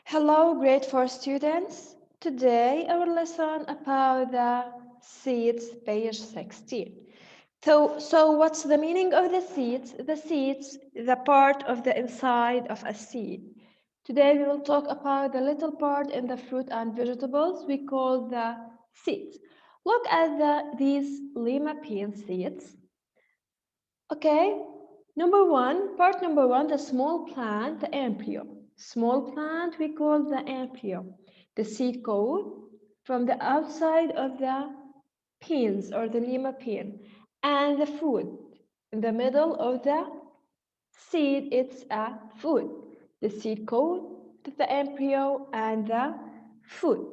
Hello, grade 4 students. Today, our lesson about the seeds, page 16. So what's the meaning of the seeds? The seeds, the part of the inside of a seed. Today, we will talk about the little part in the fruit and vegetables we call the seeds. Look at these lima bean seeds. Okay, part number one, the small plant, the embryo. Small plant we call the embryo. The seed coat from the outside of the pins or the lima bean. And the food. In the middle of the seed, it's a food. The seed coat, the embryo, and the food.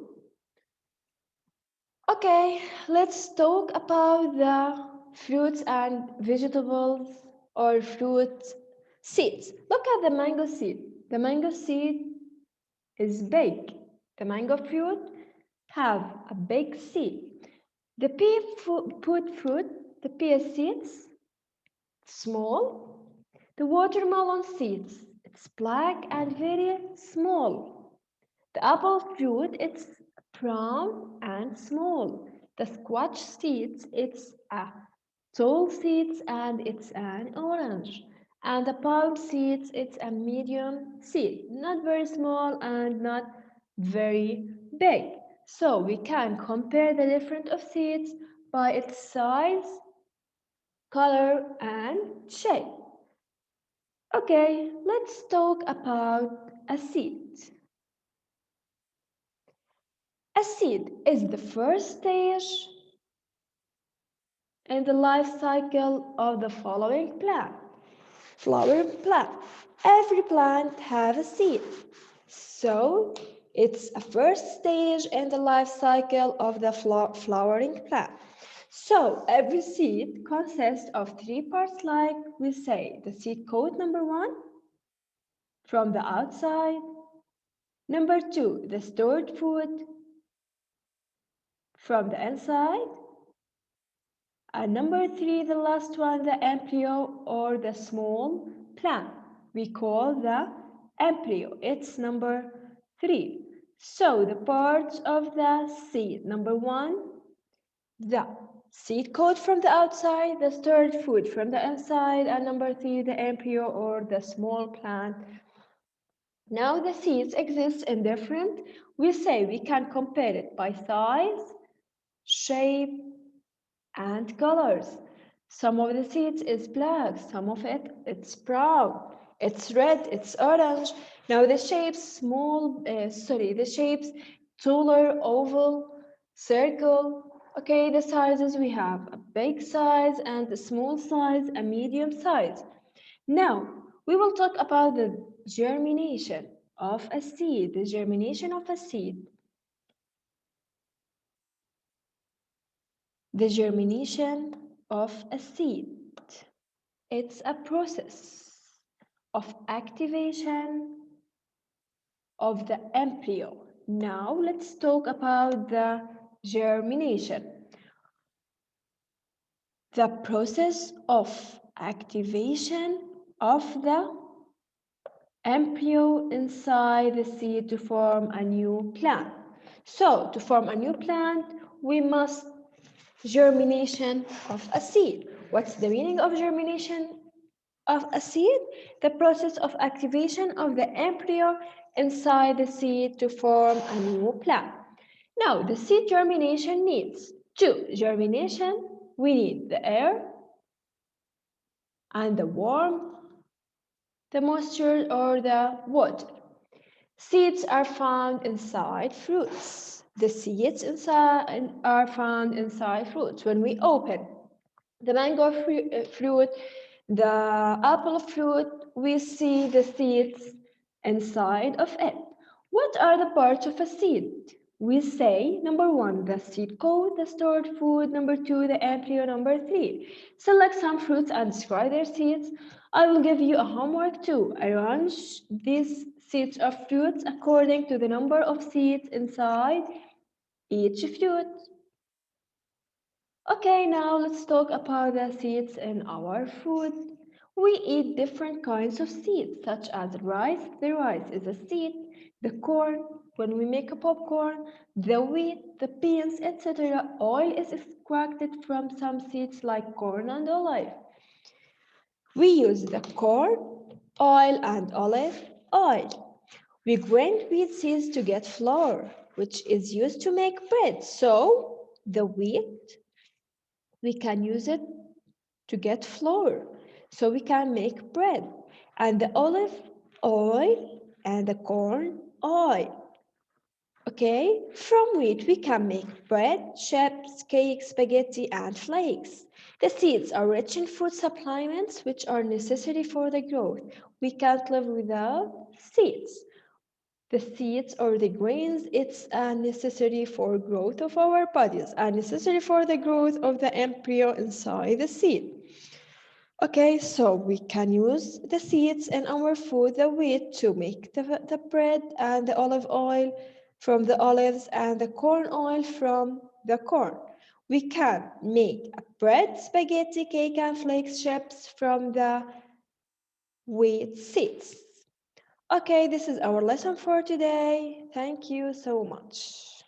Okay, let's talk about the fruits and vegetables or fruit seeds. Look at the mango seed. The mango seed is big. The mango fruit have a big seed. The pea seeds, small. The watermelon seeds, it's black and very small. The apple fruit, it's brown and small. The squash seeds, it's a tall seeds and it's an orange. And the palm seeds, it's a medium seed, not very small and not very big. So we can compare the different of seeds by its size, color, and shape. Okay, let's talk about a seed. A seed is the first stage in the life cycle of the following plant. Flowering plant. Every plant has a seed. So it's a first stage in the life cycle of the flowering plant. So every seed consists of three parts like we say. The seed coat number one from the outside. Number two, the stored food from the inside. And number three, the last one, the embryo or the small plant. We call the embryo. It's number three. So the parts of the seed. Number one, the seed coat from the outside, the stored food from the inside, and number three, the embryo or the small plant. Now the seeds exist in different, we say we can compare it by size, shape, and colors. Some of the seeds is black, some of it's brown, it's red, it's orange. Now the shapes the shapes taller, oval, circle. Okay, the sizes we have a big size and a small size, a medium size. Now we will talk about the germination of a seed, the germination of a seed. The germination of a seed. It's a process of activation of the embryo. Now let's talk about the germination. The process of activation of the embryo inside the seed to form a new plant. So to form a new plant, we must germination of a seed. What's the meaning of germination of a seed? The process of activation of the embryo inside the seed to form a new plant. Now, the seed germination needs two. Germination, we need the air and the warmth, the moisture or the water. Seeds are found inside fruits. The seeds are found inside fruits. When we open the mango fruit, the apple fruit, we see the seeds inside of it. What are the parts of a seed? We say, number one, the seed coat, the stored food, number two, the embryo, number three. Select some fruits and describe their seeds. I will give you a homework too. Arrange these seeds of fruits according to the number of seeds inside each fruit. Okay, now let's talk about the seeds in our food. We eat different kinds of seeds, such as rice. The rice is a seed. The corn, when we make a popcorn, the wheat, the beans, etc. Oil is extracted from some seeds like corn and olive. We use the corn oil and olive oil. We grind wheat seeds to get flour, which is used to make bread. So the wheat, we can use it to get flour, so we can make bread. And the olive oil and the corn oil. Okay, from wheat we can make bread, chips, cakes, spaghetti, and flakes. The seeds are rich in food supplements which are necessary for the growth. We can't live without seeds. The seeds or the grains, it's necessary for growth of our bodies and necessary for the growth of the embryo inside the seed. Okay, so we can use the seeds in our food, the wheat, to make the bread and the olive oil from the olives and the corn oil from the corn. We can make a bread, spaghetti, cake, and flakes chips from the wheat seeds. Okay, this is our lesson for today. Thank you so much.